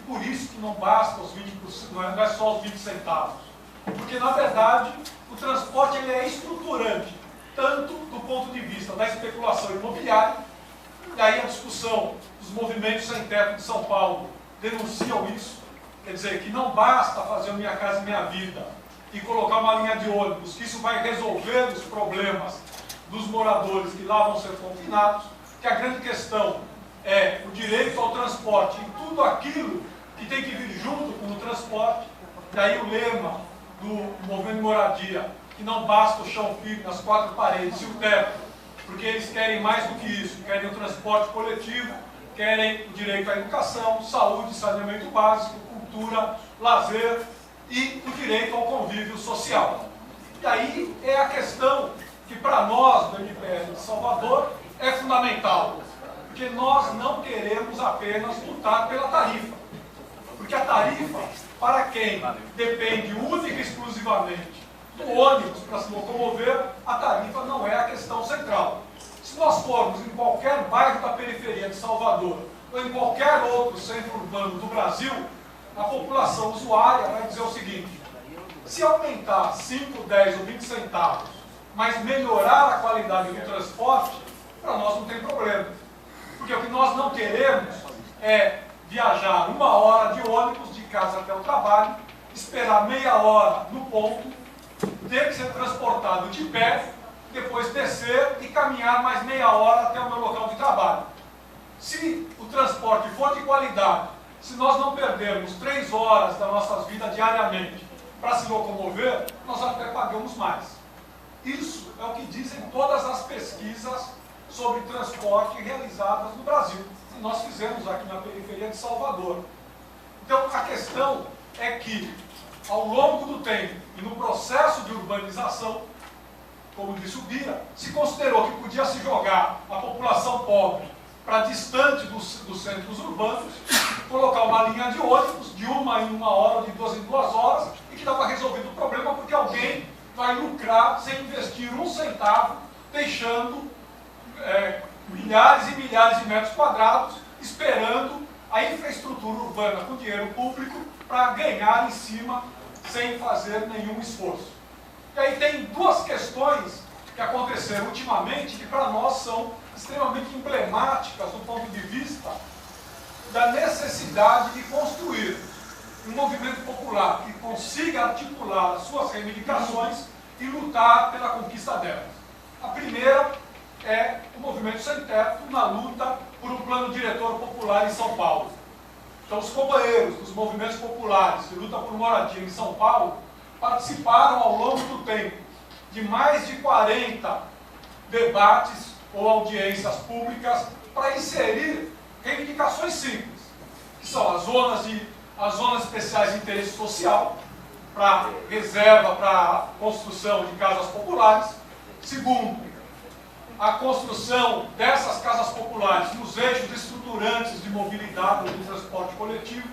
por isso que não basta os 20%, não é só os 20 centavos. Porque, na verdade, o transporte ele é estruturante, tanto do ponto de vista da especulação imobiliária, e aí a discussão dos movimentos sem teto de São Paulo denunciam isso, quer dizer, que não basta fazer o Minha Casa Minha Vida e colocar uma linha de ônibus, que isso vai resolver os problemas dos moradores que lá vão ser confinados, que a grande questão é o direito ao transporte e tudo aquilo que tem que vir junto com o transporte. Daí o lema do movimento de moradia, que não basta o chão firme nas quatro paredes e o teto, porque eles querem mais do que isso, querem o transporte coletivo, querem o direito à educação, saúde, saneamento básico, cultura, lazer e o direito ao convívio social. E aí é a questão que para nós do MPL de Salvador é fundamental, porque nós não queremos apenas lutar pela tarifa, porque a tarifa, para quem depende única e exclusivamente do ônibus para se locomover, a tarifa não é a questão central. Se nós formos em qualquer bairro da periferia de Salvador ou em qualquer outro centro urbano do Brasil, a população usuária vai dizer o seguinte: se aumentar 5, 10 ou 20 centavos, mas melhorar a qualidade do transporte, para nós não tem problema. Porque o que nós não queremos é viajar 1 hora de ônibus de casa até o trabalho, esperar meia hora no ponto, ter que ser transportado de pé, depois descer e caminhar mais meia hora até o meu local de trabalho. Se o transporte for de qualidade, se nós não perdermos 3 horas das nossas vidas diariamente para se locomover, nós até pagamos mais. Isso é o que dizem todas as pesquisas sobre transporte realizadas no Brasil. E nós fizemos aqui na periferia de Salvador. Então, a questão é que, ao longo do tempo e no processo de urbanização, como disse o Bira, se considerou que podia se jogar a população pobre para distante dos centros urbanos, colocar uma linha de ônibus de 1 em 1 hora, de 2 em 2 horas, e que dava resolvido o problema porque alguém vai lucrar sem investir 1 centavo, deixando milhares e milhares de metros quadrados, esperando a infraestrutura urbana com dinheiro público para ganhar em cima sem fazer nenhum esforço. E aí tem 2 questões que aconteceram ultimamente que para nós são extremamente emblemáticas do ponto de vista da necessidade de construir um movimento popular que consiga articular as suas reivindicações e lutar pela conquista delas. A primeira é o movimento sem teto na luta por um plano diretor popular em São Paulo. Então, os companheiros dos movimentos populares de luta por moradia em São Paulo participaram ao longo do tempo de mais de 40 debates ou audiências públicas para inserir reivindicações simples, que são as zonas especiais de interesse social, para reserva para construção de casas populares. Segundo, a construção dessas casas populares nos eixos estruturantes de mobilidade do transporte coletivo.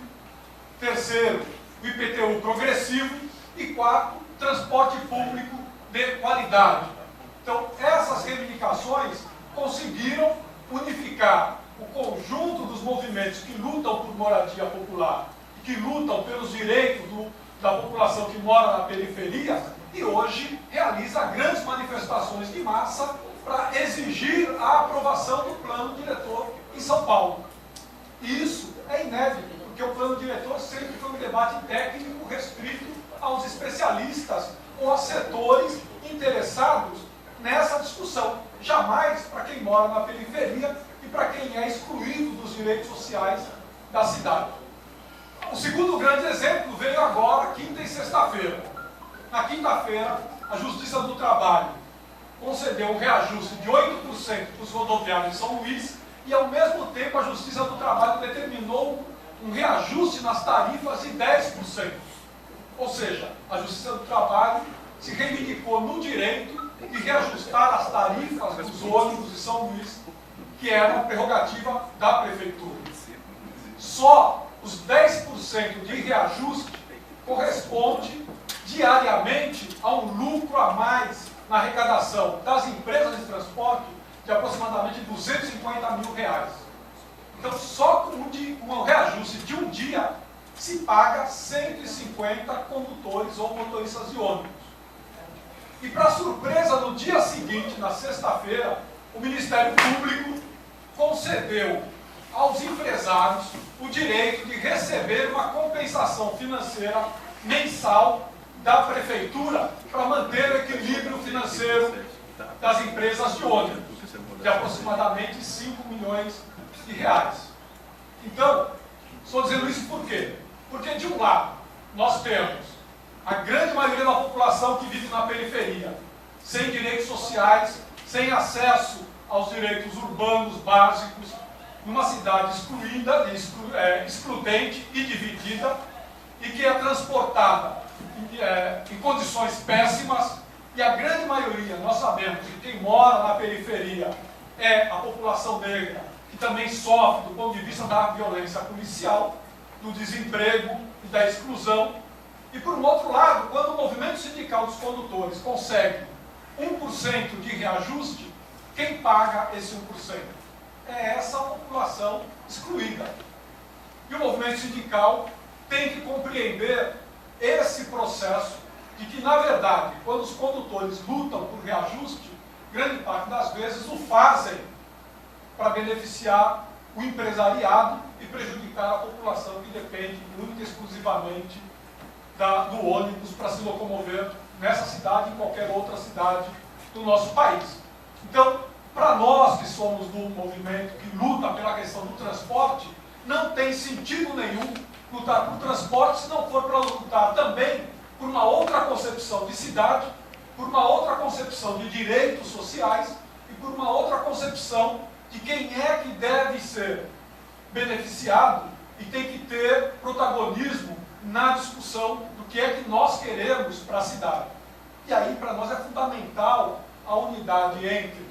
Terceiro, o IPTU progressivo. E quarto, transporte público de qualidade. Então, essas reivindicações conseguiram unificar o conjunto dos movimentos que lutam por moradia popular e que lutam pelos direitos da população que mora na periferia, e hoje realiza grandes manifestações de massa para exigir a aprovação do plano diretor em São Paulo. E isso é inédito, porque o plano diretor sempre foi um debate técnico restrito aos especialistas ou aos setores interessados nessa discussão, jamais para quem mora na periferia e para quem é excluído dos direitos sociais da cidade. O segundo grande exemplo veio agora, quinta e sexta-feira. Na quinta-feira, a Justiça do Trabalho concedeu um reajuste de 8% para os rodoviários de São Luís e, ao mesmo tempo, a Justiça do Trabalho determinou um reajuste nas tarifas de 10%. Ou seja, a Justiça do Trabalho se reivindicou no direito de reajustar as tarifas dos ônibus de São Luís, que era uma prerrogativa da Prefeitura. Só os 10% de reajuste corresponde diariamente a um lucro a mais na arrecadação das empresas de transporte de aproximadamente R$ 250 mil. Então, só com um reajuste de um dia, se paga 150 condutores ou motoristas de ônibus. E, para surpresa, no dia seguinte, na sexta-feira, o Ministério Público concedeu aos empresários o direito de receber uma compensação financeira mensal da Prefeitura para manter o equilíbrio financeiro das empresas de ônibus, de aproximadamente 5 milhões de reais. Então, estou dizendo isso por quê? Porque, de um lado, nós temos a grande maioria da população que vive na periferia, sem direitos sociais, sem acesso aos direitos urbanos básicos, numa cidade excludente e dividida, e que é transportada em condições péssimas, e a grande maioria, nós sabemos, que quem mora na periferia é a população negra, que também sofre do ponto de vista da violência policial, do desemprego e da exclusão. E, por um outro lado, quando o movimento sindical dos condutores consegue 1% de reajuste, quem paga esse 1%? É essa população excluída. E o movimento sindical tem que compreender esse processo de que, na verdade, quando os condutores lutam por reajuste, grande parte das vezes o fazem para beneficiar o empresariado e prejudicar a população que depende única e exclusivamente do ônibus para se locomover nessa cidade e em qualquer outra cidade do nosso país. Então, para nós que somos do movimento que luta pela questão do transporte, não tem sentido nenhum lutar por transporte se não for para lutar também por uma outra concepção de cidade, por uma outra concepção de direitos sociais e por uma outra concepção de quem é que deve ser beneficiado e tem que ter protagonismo na discussão do que é que nós queremos para a cidade. E aí, para nós, é fundamental a unidade entre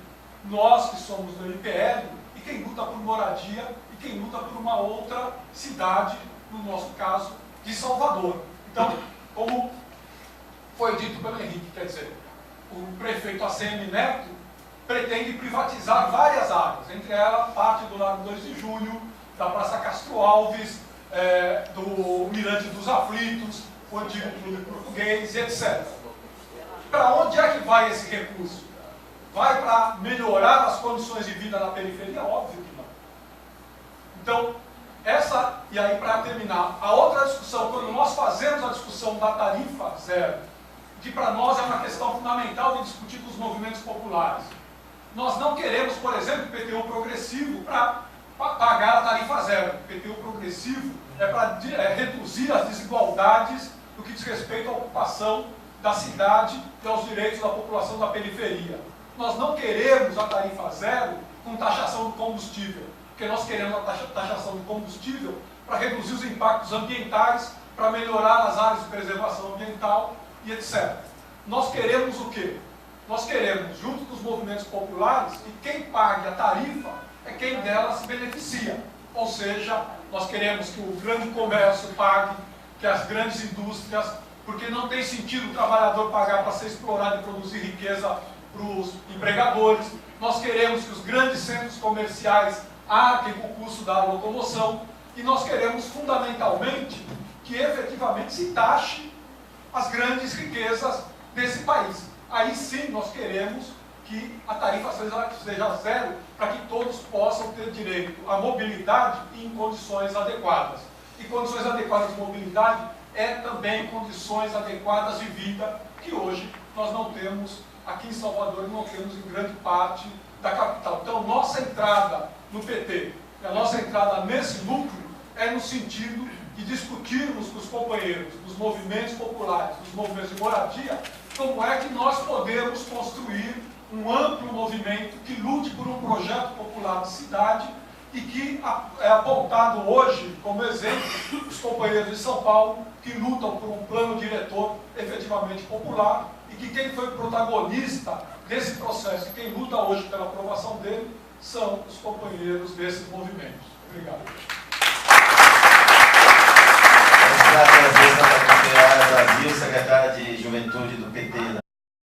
nós, que somos do MPL, e quem luta por moradia e quem luta por uma outra cidade, no nosso caso, de Salvador. Então, como foi dito pelo Henrique, quer dizer, o prefeito ACM Neto pretende privatizar várias áreas, entre elas parte do Largo 2 de Julho, da Praça Castro Alves, do Mirante dos Aflitos, o antigo Clube Português, etc. Para onde é que vai esse recurso? Vai para melhorar as condições de vida na periferia? Óbvio que não. Então, e aí para terminar, a outra discussão, quando nós fazemos a discussão da tarifa zero, que para nós é uma questão fundamental de discutir com os movimentos populares, nós não queremos, por exemplo, PTU progressivo para pagar a tarifa zero. PTU progressivo é para reduzir as desigualdades no que diz respeito à ocupação da cidade e aos direitos da população da periferia. Nós não queremos a tarifa zero com taxação do combustível, porque nós queremos a taxação do combustível para reduzir os impactos ambientais, para melhorar as áreas de preservação ambiental e etc. Nós queremos o quê? Nós queremos, junto com os movimentos populares, que quem pague a tarifa é quem dela se beneficia. Ou seja, nós queremos que o grande comércio pague, que as grandes indústrias, porque não tem sentido o trabalhador pagar para ser explorado e produzir riqueza para os empregadores. Nós queremos que os grandes centros comerciais arquem com o custo da locomoção. E nós queremos, fundamentalmente, que efetivamente se taxe as grandes riquezas desse país. Aí sim nós queremos que a tarifa seja zero, para que todos possam ter direito à mobilidade e em condições adequadas. E condições adequadas de mobilidade é também condições adequadas de vida, que hoje nós não temos aqui em Salvador e não temos em grande parte da capital. Então, nossa entrada no PT, a nossa entrada nesse núcleo, é no sentido de discutirmos com os companheiros dos movimentos populares, dos movimentos de moradia, como é que nós podemos construir um amplo movimento que lute por um projeto popular de cidade e que é apontado hoje como exemplo os companheiros de São Paulo que lutam por um plano diretor efetivamente popular e que quem foi protagonista desse processo e quem luta hoje pela aprovação dele são os companheiros desses movimentos. Obrigado. Agradeço a secretária Brasil, secretária de Juventude do PT